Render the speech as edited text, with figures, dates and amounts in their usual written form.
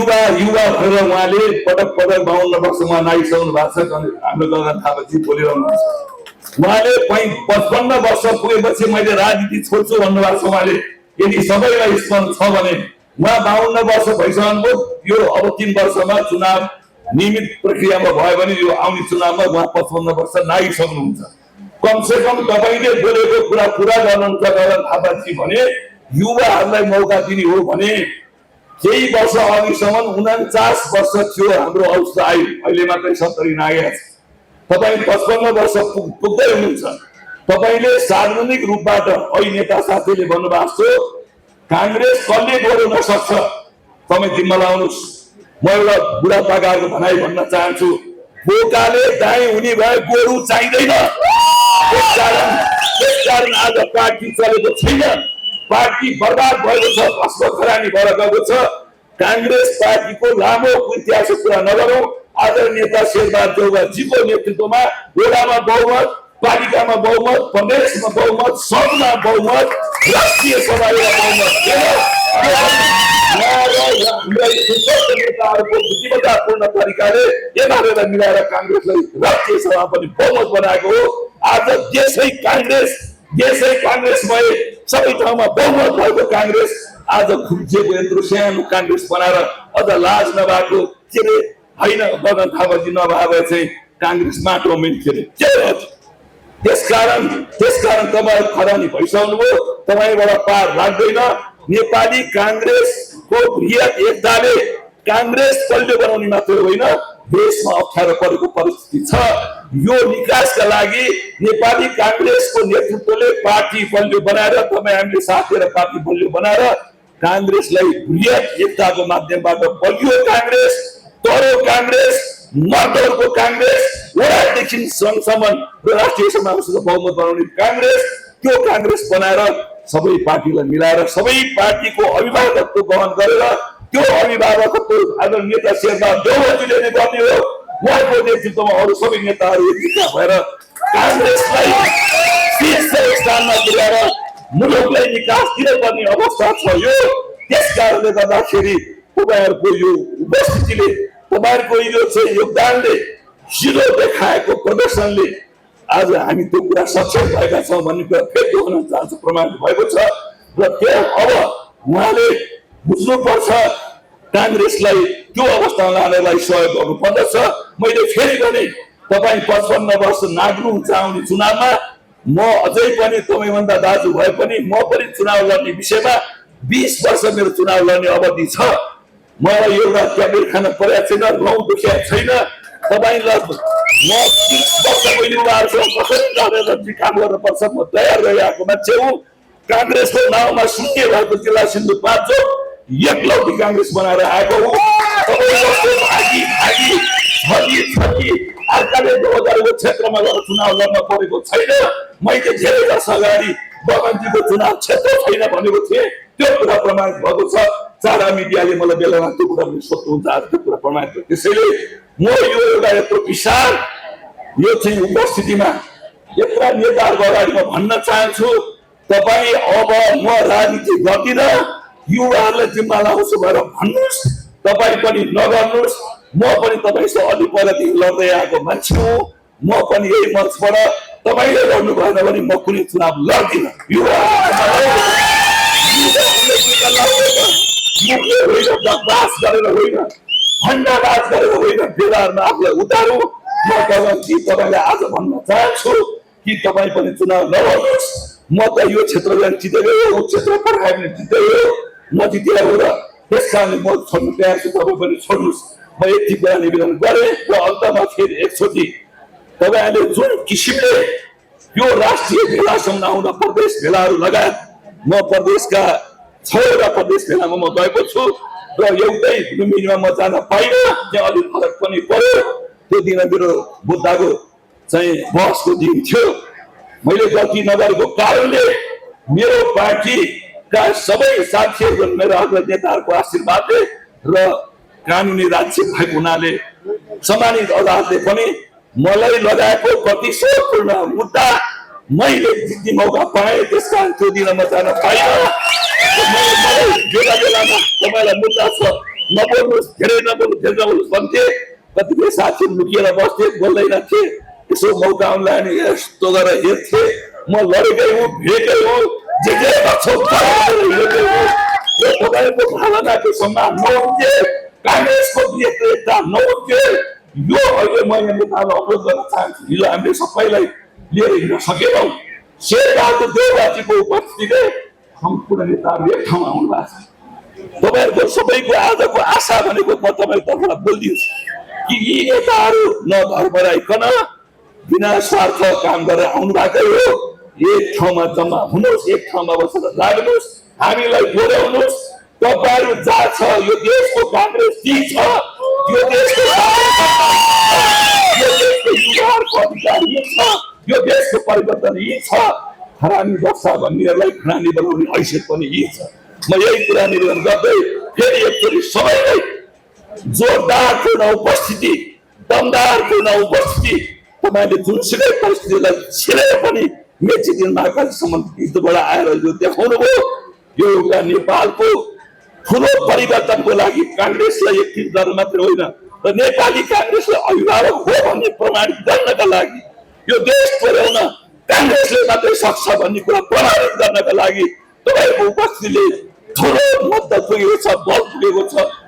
युवा युवा भएर उहाँले पटक पटक 52 वर्षमा नागिसक्नु भएको छ। हाम्रो गगन थापाजी बोलिरहनुहुन्छ, उहाँले 55 वर्ष पुगेपछि मैले राजनीति छोड्छु भन्नुभएको छ उहाँले। यदि सबैलाई स्मरण छ भने उहाँ 52 वर्ष भइसक्नुभयो। यो अब 3 वर्षमा चुनाव नियमित प्रक्रियामा भयो भने यो आउने चुनावमा उहाँ 55 वर्ष नागिसक्नुहुन्छ। कमसे कम तपाईले बोलेको कुरा पुरा गर्नुहुन्छ गगन थापाजी भने युवाहरूलाई मौका दिने हो भने केही वर्ष अघिसम्म 49 वर्ष थियो हाम्रो अवस्था आयो, अहिले मात्रै 70 नागेको छ। तपाईँ 55 वर्ष पुग्दै हुनुहुन्छ। तपाईले सार्वजनिक रूपबाट अहिले नेता साथीले भन्नुभएको छ कांग्रेस कसले गर्न सक्छ, तपाईँ जिम्मा लाउनुस्। म एउटा बुढापाकाको भनाइ भन्न चाहन्छु, बोकाले दाई हुने भए गोरु चाहिँदैन। त्यसकारण आज पार्टी चलेको छैन, पार्टी बर्बाद भएको छ, भस्म खरानी भएर गएको छ। कांग्रेस पार्टीको लामो इतिहासको कुरा नगरौं। आज नेता शेरबहादुर देउवाजीको नेतृत्वमा वडामा बहुमत, पालिकामा बहुमत, प्रदेशमा बहुमत, सदनमा बहुमत, राष्ट्रिय सभामा बहुमत नेताहरूको बुद्धिमत्तापूर्ण तरिकाले एमालेलाई मिलाएर कांग्रेसलाई राष्ट्रिय सभा पनि बहुमत बनाएको हो। आज देशै कांग्रेस भए सबै ठाउँमा बहुमत भएको कांग्रेस आज खुम्चिएको यत्रो सानो कांग्रेस बनाएर अझ लाज नभएको के रे हैन गगन थापाजी नभए चाहिँ कांग्रेस माटो मिल्थ्यो के त्यसकारण तपाईँ खरानी भइसक्नुभयो। तपाईबाट पार लाग्दैन। नेपाली कांग्रेसको बृहत एकताले कांग्रेस बलियो बनाउने मात्र होइन, देशमा अप्ठ्यारो परेको परिस्थिति छ। यो निकासका लागि नेपाली कांग्रेसको नेतृत्वले पार्टी बलियो बनाएर तपाईँ हामीले साथ दिएर पार्टी बलियो बनाएर कांग्रेसलाई बृहत एकताको माध्यमबाट बलियो कांग्रेस, तरो कांग्रेस, मर्दरको कांग्रेस, वडादेखि संघसम्म राष्ट्रिय समावेशको बहुमत बनाउने कांग्रेस, त्यो कांग्रेस बनाएर सबै पार्टीलाई मिलाएर सबै पार्टीको अभिभावकत्व ग्रहण गरेर त्यो अभिभावकत्व आज नेता शेरबहादुर देउवाजीले नै गर्ने हो। उहाँको नेतृत्वमा अरू सबै नेताहरू एकजुट भएर कांग्रेसलाई शीर्ष स्थानमा पुर्याएर मुलुकलाई निकास दिनुपर्ने अवस्था छ। यो त्यसकारणले गर्दाखेरि तपाईहरुको यो उपस्थितिले, तपाईहरुको यो चाहिँ योगदानले, सिधो देखाएको प्रदर्शनले आज हामी त्यो कुरा सक्षम भएका छौं भन्ने कुरा फेरि दोहोर्याउन चाहन्छु, प्रमाणित भएको छ। र त्यो अब उहाँले बुझ्नुपर्छ कांग्रेसलाई त्यो अवस्थामा लानलाई सहयोग गर्नुपर्दछ। मैले फेरि भने तपाई 55 वर्ष नाग्नुहुन्छ आउने चुनावमा, म अझै पनि तपाईभन्दा दाजु भए पनि म पनि चुनाव लड्ने विषयमा 20 वर्ष मेरो चुनाव लड्ने अवधि छ। मलाई एउटा ट्याब्लेट खान परेको छैन, रौँ दुखेको छैन। तपाईलाई म 30 वर्षको युवाहरूसँग कसरी लडेर काम गर्न पर्छ म तयार रहेको मान्छे हुँ। कांग्रेसको नाउँमा शून्य भएको जिल्ला सिन्धुपाल्चोक एकलौटी कांग्रेस बनाएर आएको हुँ। अर्काले 2000 क्षेत्रमा गएर चुनाव लड्न परेको छैन। मैले धेरै वर्ष अगाडि बगनजीको चुनाव क्षेत्र छैन भनेको थिएँ, त्यो कुरा प्रमाणित भएको छ। चारा मिडियाले मलाई बेलामा त्यो कुरा सोध्नुहुन्छ, आज त्यो कुरा प्रमाणित भयो। त्यसैले म यो एउटा यत्रो विशाल यो चाहिँ उपस्थितिमा यत्रा नेताहरूको अगाडि म भन्न चाहन्छु, तपाई अब म राजनीति गर्दिन, युवाहरूलाई जिम्मा लाउँछु भनेर भन्नुस्। तपाई पनि नगर्नुस्। म पनि तपाईसँग अलि पहिलादेखि लड्दै आएको मान्छे हुँ। म पनि यही मञ्चबाट तपाईले लड्नु भएन भने म कुनै चुनाव लड्दिन। बकवास गरेर होइन, भण्डाबाज गरेर होइन, बेलारमा आफूलाई उतारु। म तपाईलाई आज भन्न चाहन्छु कि तपाई पनि चुनाव नलड्नुस्। म त यो क्षेत्रलाई जितेको हो, यो क्षेत्र पठाए पनि जितेको हो, म जितेको हो र त्यसकारणले म छोड्नु तयार छु, तपाईँ पनि छोड्नुस्। म यति कुरा निवेदन गरेँ र अन्तमा फेरि एकचोटि तपाईहरुले जुन किसिमले यो राष्ट्रिय भेलासम्म आउन प्रदेश भेलाहरू लगायत म प्रदेशका 6वटा प्रदेश भेलामा म गएको छु र एउटै लुम्बिनीमा म जान पाइनँ, त्यहाँ अलिक फरक पनि पर्यो। त्यो दिन मेरो बुद्धको चाहिँ बसको दिन थियो। मैले गल्ती नगरेको कारणले मेरो पार्टीका सबै साथीहरू, मेरो अग्र नेताहरूको आशीर्वादले र कानुनी राज्य भएको हुनाले सम्मानित अदालतले पनि मलाई लगाएको प्रतिशोधपूर्ण मुद्दा मैले जित्ने मौका पाएँ। त्यसकारण त्यो दिन म जान पाइनँ। बेलामा तपाईँलाई मुद्दा छ नबोल्नुहोस्, धेरै नबोल्नु, धेरै नबोल्नुहोस् भन्थे। कतिपय साथीहरू लुकिएर बस्थे, बोल्दैनथे। यसो मौका आउला नि यस्तो गरेर हेर्थे। म लडेकै हुँ, भिडेकै हुँ, जे गर्छौ हिँडेकै हुँ। यो तपाईँको भावनाको सम्मान नहुन्थे, काङ्ग्रेसको नेतृत्व नहुन्थे। यो अहिले म यहाँ नेतालाई अनुरोध गर्न चाहन्छु, हिजो हामीले सबैलाई लिएर हिँड्न सकेनौँ। शेरबहादुर देउवाजीको उपस्थितिले सम्पूर्ण नेताहरू एक ठाउँमा आउनु भएको छ। तपाईँहरूको सबैको आजको आशा भनेको म तपाईँको तर्फबाट बोलिदिन्छु कि यी नेताहरू नधर्मराइकन बिना स्वार्थ काम गरेर आउनु भएकै हो। एक ठाउँमा जम्मा हुनुहोस्, एक ठाउँमा बसेर लाग्नुहोस्, हामीलाई दोहोऱ्याउनुहोस्। तपाईँहरू जहाँ छ, यो देशको काङ्ग्रेस ती छ, यो देशको युवाहरूको अधिकार यी छ, यो देशको परिवर्तन यी छ। खरानी बस्छ भन्नेहरूलाई खरानी बनाउने हैसियत पनि यी छ। म यही कुरा निवेदन गर्दै फेरि एकचोटि सबैलाई जोरदारपूर्ण उपस्थिति, दमदारपूर्ण उपस्थिति, तपाईँले जुनसुकै परिस्थितिलाई छिरेर पनि मेची मार्गसम्म हिजोबाट आएर यो देखाउनु भयो। यो एउटा नेपालको ठुलो परिवर्तनको लागि काङ्ग्रेसलाई एकत्रित गर्न मात्रै होइन, र नेपाली काङ्ग्रेसलाई अभिभावक हो भन्ने प्रमाणित गर्नका लागि, यो देश पुर्याउन काङ्ग्रेसले मात्रै सक्छ भन्ने कुरा प्रमाणित गर्नका लागि तपाईँको उपस्थितिले ठुलो मद्दत पुगेको छ, बल पुगेको छ।